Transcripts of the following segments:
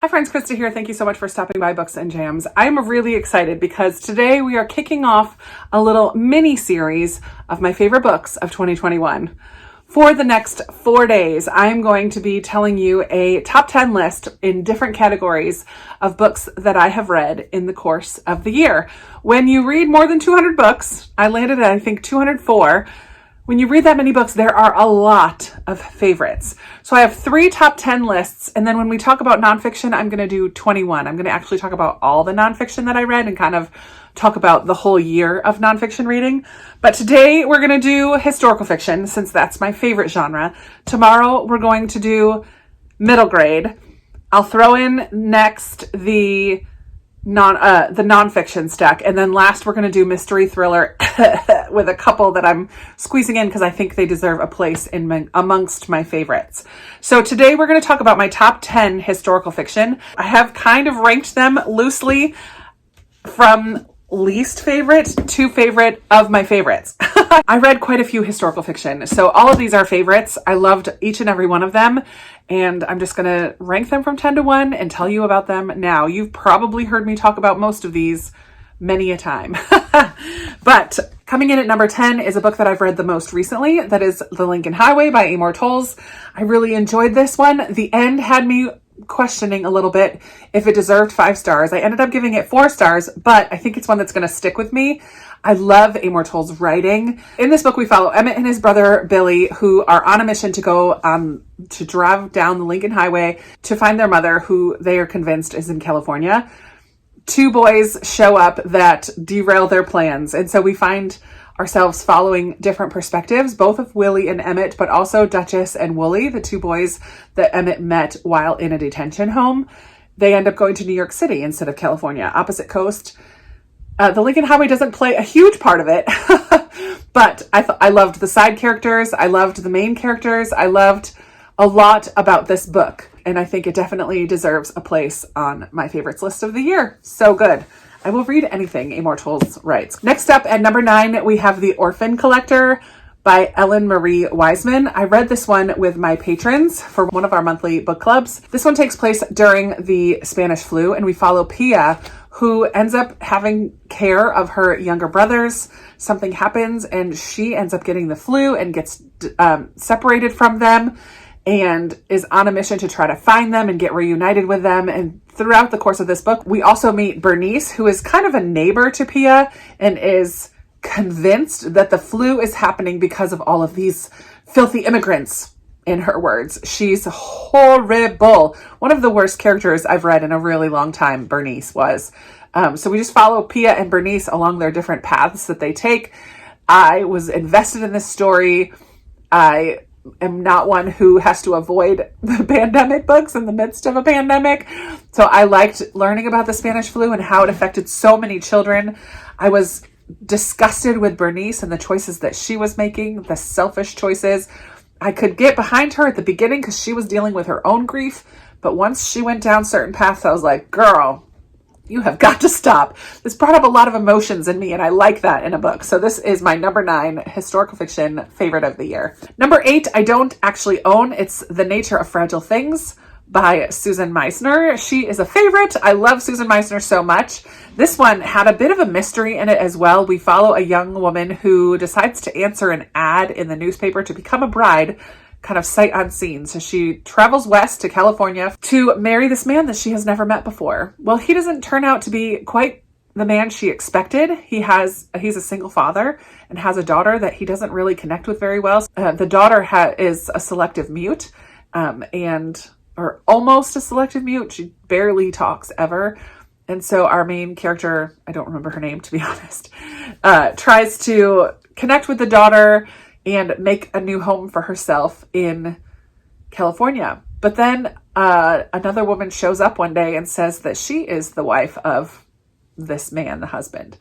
Hi friends, Krista here. Thank you so much for stopping by Books and Jams. I'm really excited because today we are kicking off a little mini series of my favorite books of 2021. For the next 4 days, I'm going to be telling you a top 10 list in different categories of books that I have read in the course of the year. When you read more than 200 books, I landed at I think 204. When you read that many books, there are a lot of favorites. So I have 3 top 10 lists. And then when we talk about nonfiction, I'm going to do 21. I'm going to actually talk about all the nonfiction that I read and kind of talk about the whole year of nonfiction reading. But today we're going to do historical fiction since that's my favorite genre. Tomorrow we're going to do middle grade. I'll throw in next the nonfiction stack. And then last we're going to do mystery thriller with a couple that I'm squeezing in because I think they deserve a place in amongst my favorites. So today we're going to talk about my top 10 historical fiction. I have kind of ranked them loosely from least favorite to favorite of my favorites. I read quite a few historical fiction, so all of these are favorites. I loved each and every one of them, and I'm just going to rank them from 10 to 1 and tell you about them now. You've probably heard me talk about most of these many a time. But coming in at number 10 is a book that I've read the most recently. That is The Lincoln Highway by Amor Towles. I really enjoyed this one. The end had me questioning a little bit if it deserved 5 stars. I ended up giving it 4 stars, but I think it's one that's going to stick with me. I love Amor Towles' writing. In this book, we follow Emmett and his brother Billy, who are on a mission to go to drive down the Lincoln Highway to find their mother, who they are convinced is in California. 2 boys show up that derail their plans, and so we find ourselves following different perspectives, both of Willie and Emmett, but also Duchess and Wooly, the 2 boys that Emmett met while in a detention home. They end up going to New York City instead of California, opposite coast. The Lincoln Highway doesn't play a huge part of it, but I loved the side characters. I loved the main characters. I loved a lot about this book, and I think it definitely deserves a place on my favorites list of the year. So good. I will read anything Amor Towles writes. Next up at number 9, we have The Orphan Collector by Ellen Marie Wiseman. I read this one with my patrons for one of our monthly book clubs. This one takes place during the Spanish flu, and we follow Pia, who ends up having care of her younger brothers. Something happens, and she ends up getting the flu and gets separated from them, and is on a mission to try to find them and get reunited with them. And throughout the course of this book, we also meet Bernice, who is kind of a neighbor to Pia and is convinced that the flu is happening because of all of these filthy immigrants, in her words. She's horrible. One of the worst characters I've read in a really long time, Bernice was. So we just follow Pia and Bernice along their different paths that they take. I was invested in this story. I am not one who has to avoid the pandemic books in the midst of a pandemic. So I liked learning about the Spanish flu and how it affected so many children. I was disgusted with Bernice and the choices that she was making, the selfish choices. I could get behind her at the beginning because she was dealing with her own grief. But once she went down certain paths, I was like, girl, you have got to stop. This brought up a lot of emotions in me, and I like that in a book. So this is my number 9 historical fiction favorite of the year. Number 8, I don't actually own. It's The Nature of Fragile Things by Susan Meissner. She is a favorite. I love Susan Meissner so much. This one had a bit of a mystery in it as well. We follow a young woman who decides to answer an ad in the newspaper to become a bride, kind of sight unseen. So she travels west to California to marry this man that she has never met before. Well, he doesn't turn out to be quite the man she expected. He's a single father and has a daughter that he doesn't really connect with very well. The daughter is a selective mute, or almost a selective mute. She barely talks ever. And so our main character, I don't remember her name to be honest, tries to connect with the daughter and make a new home for herself in California. But then another woman shows up one day and says that she is the wife of this man, the husband.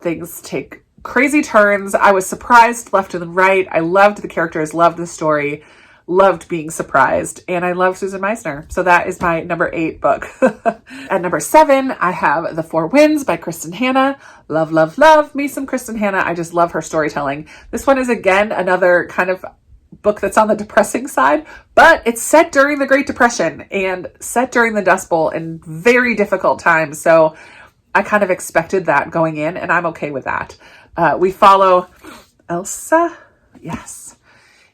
Things take crazy turns. I was surprised left and right. I loved the characters, loved the story, loved being surprised, and I love Susan Meissner. So that is my number 8 book. At number 7, I have The Four Winds by Kristen Hanna. Love, love, love me some Kristen Hanna. I just love her storytelling. This one is, again, another kind of book that's on the depressing side, but it's set during the Great Depression and set during the Dust Bowl in very difficult times. So I kind of expected that going in, and I'm okay with that. We follow Elsa. Yes.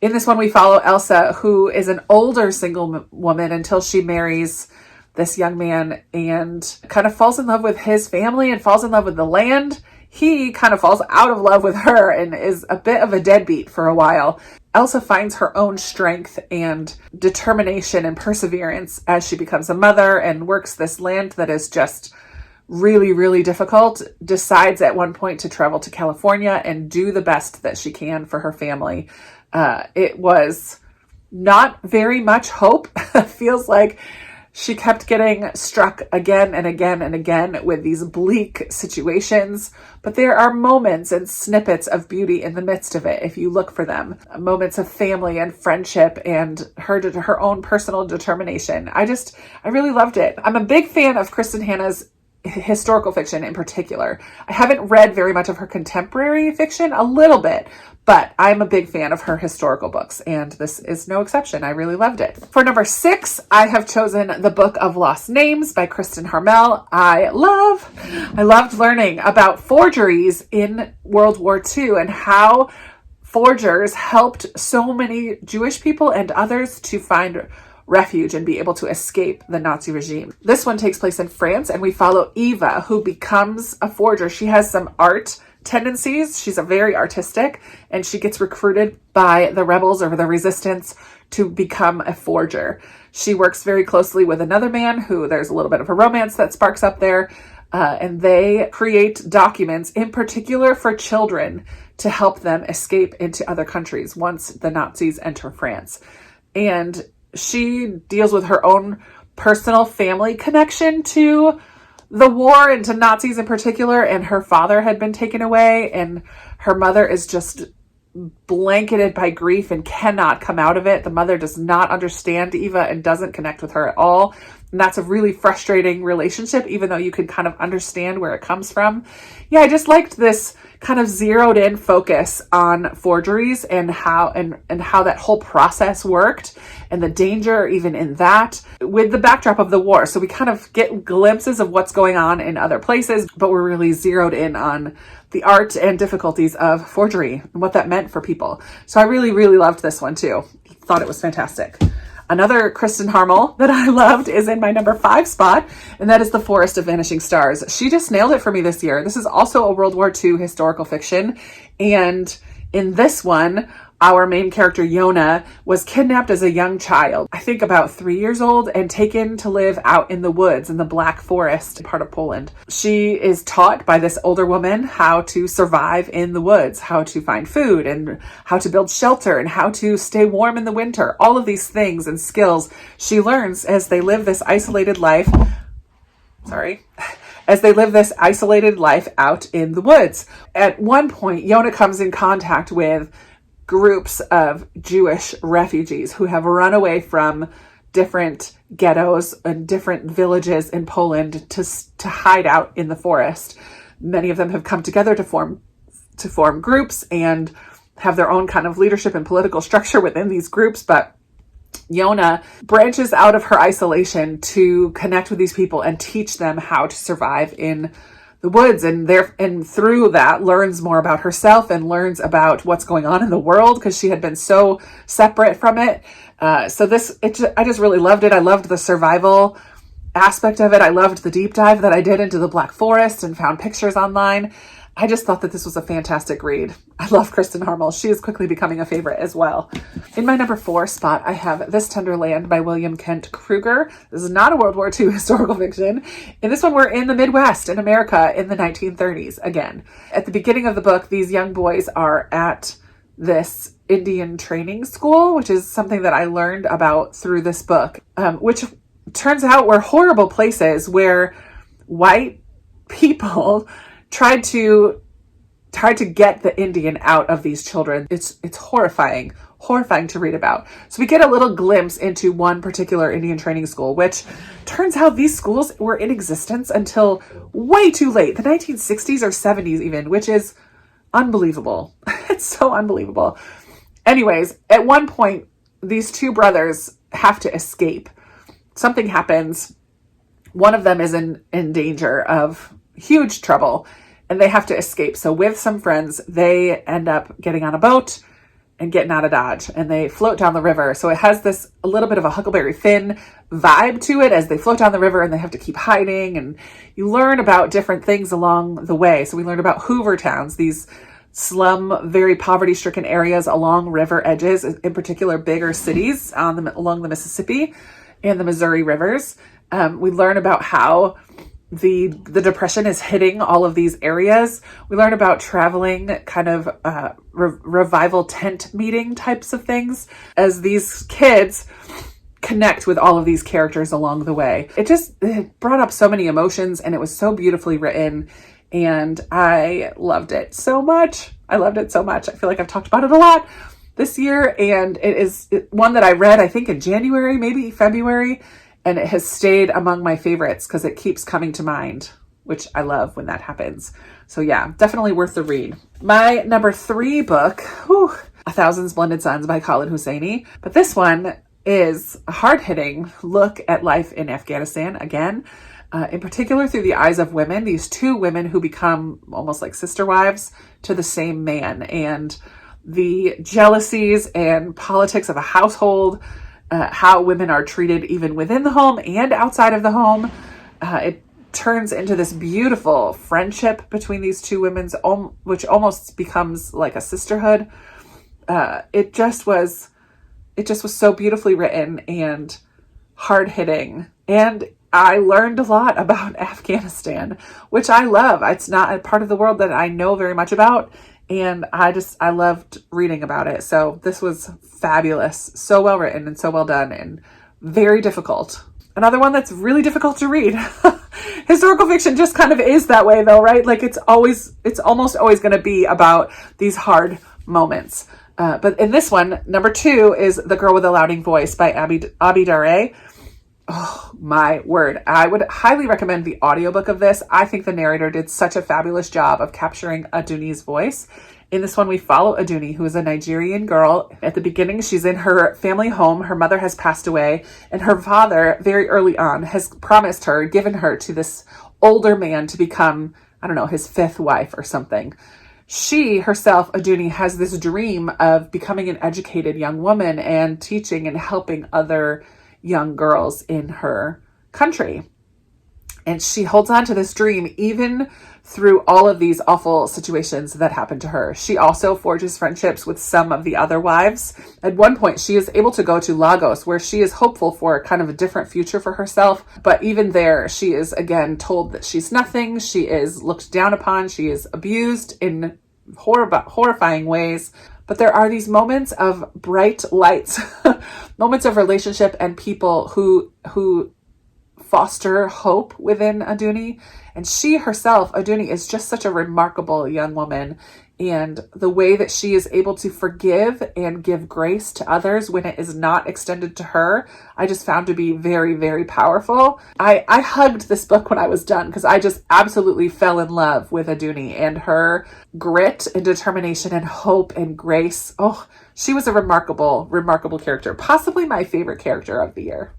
In this one, we follow Elsa, who is an older single woman until she marries this young man and kind of falls in love with his family and falls in love with the land. He kind of falls out of love with her and is a bit of a deadbeat for a while. Elsa finds her own strength and determination and perseverance as she becomes a mother and works this land that is just really, really difficult, decides at one point to travel to California and do the best that she can for her family. It was not very much hope. It feels like she kept getting struck again and again and again with these bleak situations, but there are moments and snippets of beauty in the midst of it if you look for them. Moments of family and friendship and her own personal determination. I really loved it. I'm a big fan of Kristen Hanna's historical fiction in particular. I haven't read very much of her contemporary fiction, a little bit, but I'm a big fan of her historical books, and this is no exception. I really loved it. For number 6, I have chosen The Book of Lost Names by Kristen Harmel. I loved learning about forgeries in World War II and how forgers helped so many Jewish people and others to find refuge and be able to escape the Nazi regime. This one takes place in France, and we follow Eva, who becomes a forger. She has some art tendencies. She's a very artistic, and she gets recruited by the rebels or the resistance to become a forger. She works very closely with another man who there's a little bit of a romance that sparks up there, and they create documents in particular for children to help them escape into other countries once the Nazis enter France. And she deals with her own personal family connection to the war and to Nazis in particular, and her father had been taken away, and her mother is just blanketed by grief and cannot come out of it. The mother does not understand Eva and doesn't connect with her at all. And that's a really frustrating relationship, even though you can kind of understand where it comes from. Yeah, I just liked this kind of zeroed in focus on forgeries and how that whole process worked and the danger even in that with the backdrop of the war. So we kind of get glimpses of what's going on in other places, but we're really zeroed in on the art and difficulties of forgery and what that meant for people. So I really, really loved this one too. Thought it was fantastic. Another Kristen Harmel that I loved is in my number 5 spot, and that is The Forest of Vanishing Stars. She just nailed it for me this year. This is also a World War II historical fiction, and in this one, our main character, Yona, was kidnapped as a young child, I think about 3 years old, and taken to live out in the woods in the Black Forest part of Poland. She is taught by this older woman how to survive in the woods, how to find food and how to build shelter and how to stay warm in the winter. All of these things and skills she learns as they live this isolated life. As they live this isolated life out in the woods. At one point, Yona comes in contact with groups of Jewish refugees who have run away from different ghettos and different villages in Poland to hide out in the forest. Many of them have come together to form groups and have their own kind of leadership and political structure within these groups, but Yona branches out of her isolation to connect with these people and teach them how to survive in the woods, and through that learns more about herself and learns about what's going on in the world because she had been so separate from it. I just really loved it. I loved the survival aspect of it. I loved the deep dive that I did into the Black Forest and found pictures online. I just thought that this was a fantastic read. I love Kristen Harmel. She is quickly becoming a favorite as well. In my number 4 spot, I have This Tenderland by William Kent Kruger. This is not a World War II historical fiction. In this one, we're in the Midwest in America in the 1930s again. At the beginning of the book, these young boys are at this Indian training school, which is something that I learned about through this book, which turns out were horrible places where white people tried to get the Indian out of these children. It's horrifying to read about. So we get a little glimpse into one particular Indian training school, which turns out these schools were in existence until way too late, the 1960s or 70s even, which is unbelievable. It's so unbelievable. Anyways, at one point, these two brothers have to escape. Something happens. One of them is in danger of huge trouble, and they have to escape. So with some friends, they end up getting on a boat and getting out of Dodge, and they float down the river. So it has this a little bit of a Huckleberry Finn vibe to it as they float down the river, and they have to keep hiding, and you learn about different things along the way. So we learned about Hoover towns, these slum, very poverty-stricken areas along river edges, in particular bigger cities along the Mississippi and the Missouri rivers. We learn about how the depression is hitting all of these areas. We learn about traveling kind of revival tent meeting types of things as these kids connect with all of these characters along the way. It brought up so many emotions, and it was so beautifully written, and I loved it so much. I feel like I've talked about it a lot this year, and it is one that I read, I think in January, maybe February, and it has stayed among my favorites because it keeps coming to mind, which I love when that happens. So yeah, definitely worth the read. My number 3 book, A Thousand Splendid Suns by Khaled Hosseini. But this one is a hard-hitting look at life in Afghanistan again, in particular through the eyes of women, these 2 women who become almost like sister wives to the same man, and the jealousies and politics of a household, how women are treated even within the home and outside of the home. It turns into this beautiful friendship between these 2 women, which almost becomes like a sisterhood. It just was so beautifully written and hard-hitting. And I learned a lot about Afghanistan, which I love. It's not a part of the world that I know very much about, and I loved reading about it. So this was fabulous. So well written and so well done, and very difficult. Another one that's really difficult to read. Historical fiction just kind of is that way though, right? Like it's almost always going to be about these hard moments. But in this one, number 2 is The Girl with the Louding Voice by Abi Dare. Oh my word. I would highly recommend the audiobook of this. I think the narrator did such a fabulous job of capturing Aduni's voice. In this one, we follow Aduni, who is a Nigerian girl. At the beginning, she's in her family home. Her mother has passed away, and her father, very early on, has given her to this older man to become, I don't know, his 5th wife or something. She herself, Aduni, has this dream of becoming an educated young woman and teaching and helping other young girls in her country. And she holds on to this dream even through all of these awful situations that happen to her. She also forges friendships with some of the other wives. At one point, she is able to go to Lagos, where she is hopeful for kind of a different future for herself. But even there, she is again told that she's nothing. She is looked down upon. She is abused in horrifying ways. But there are these moments of bright lights, moments of relationship and people who foster hope within Aduni. And she herself, Aduni, is just such a remarkable young woman. And the way that she is able to forgive and give grace to others when it is not extended to her, I just found to be very, very powerful. I hugged this book when I was done because I just absolutely fell in love with Aduni and her grit and determination and hope and grace. Oh, she was a remarkable, remarkable character. Possibly my favorite character of the year.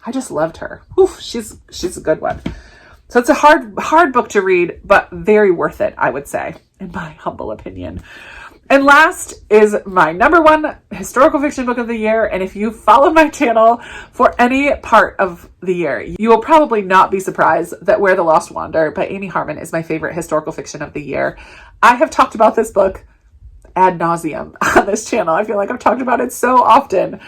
I just loved her. Oof, she's a good one. So it's a hard book to read, but very worth it, I would say, in my humble opinion. And last is my number 1 historical fiction book of the year. And if you follow my channel for any part of the year, you will probably not be surprised that Where the Lost Wander by Amy Harmon is my favorite historical fiction of the year. I have talked about this book ad nauseum on this channel. I feel like I've talked about it so often.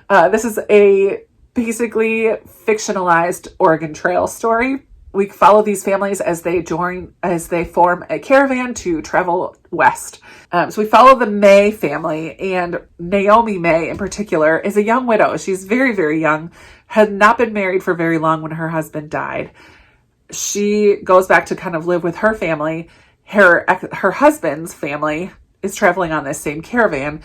This is a basically fictionalized Oregon Trail story. We follow these families as they form a caravan to travel west. So we follow the May family, and Naomi May in particular is a young widow. She's very, very young, had not been married for very long when her husband died. She goes back to kind of live with her family. Her husband's family is traveling on this same caravan.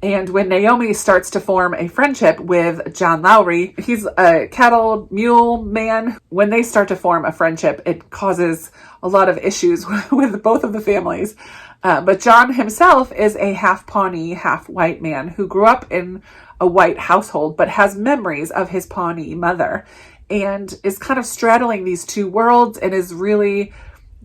And when Naomi starts to form a friendship with John Lowry, he's a cattle mule man. When they start to form a friendship, it causes a lot of issues with both of the families. But John himself is a half Pawnee, half white man who grew up in a white household, but has memories of his Pawnee mother and is kind of straddling these two worlds and is really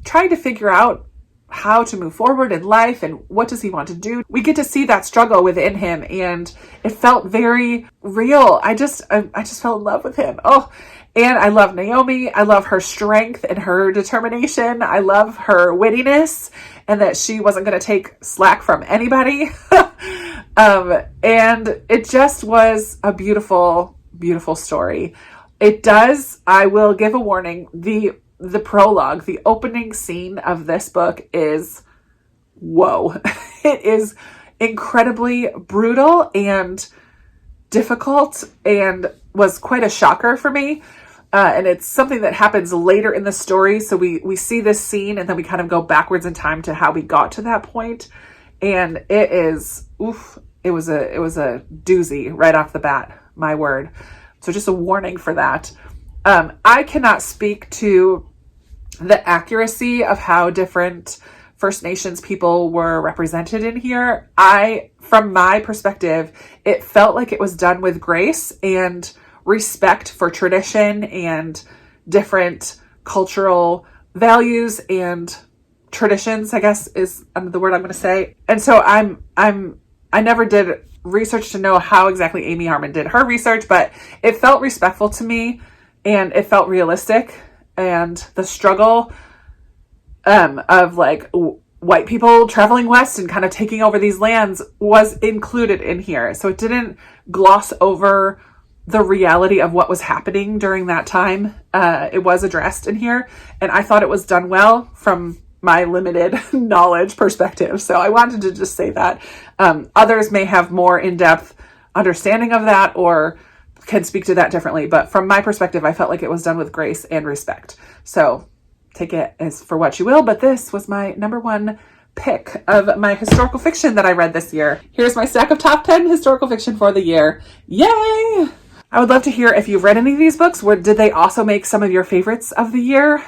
trying to figure out how to move forward in life and what does he want to do. We get to see that struggle within him, and it felt very real. I just fell in love with him. Oh, and I love Naomi. I love her strength and her determination. I love her wittiness and that she wasn't going to take slack from anybody. And it just was a beautiful, beautiful story. It does, I will give a warning, the prologue, the opening scene of this book is, whoa. It is incredibly brutal and difficult and was quite a shocker for me. And it's something that happens later in the story. So we see this scene and then we kind of go backwards in time to how we got to that point. And it is, it was a doozy right off the bat, my word. So just a warning for that. I cannot speak to the accuracy of how different First Nations people were represented in here. From my perspective, it felt like it was done with grace and respect for tradition and different cultural values and traditions, I guess is the word I'm going to say. And so I never did research to know how exactly Amy Harmon did her research, but it felt respectful to me and it felt realistic. And the struggle of like white people traveling west and kind of taking over these lands was included in here. So it didn't gloss over the reality of what was happening during that time. It was addressed in here, and I thought it was done well from my limited knowledge perspective. So I wanted to just say that. Others may have more in-depth understanding of that or can speak to that differently. But from my perspective, I felt like it was done with grace and respect. So take it as for what you will. But this was my number one pick of my historical fiction that I read this year. Here's my stack of top 10 historical fiction for the year. Yay! I would love to hear if you've read any of these books. Did they also make some of your favorites of the year?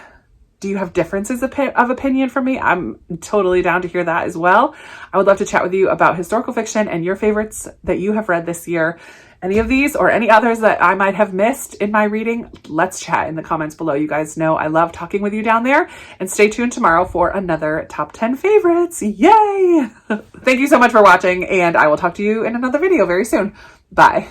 Do you have differences of opinion from me? I'm totally down to hear that as well. I would love to chat with you about historical fiction and your favorites that you have read this year. Any of these or any others that I might have missed in my reading, let's chat in the comments below. You guys know I love talking with you down there. And stay tuned tomorrow for another top 10 favorites. Yay! Thank you so much for watching, and I will talk to you in another video very soon. Bye.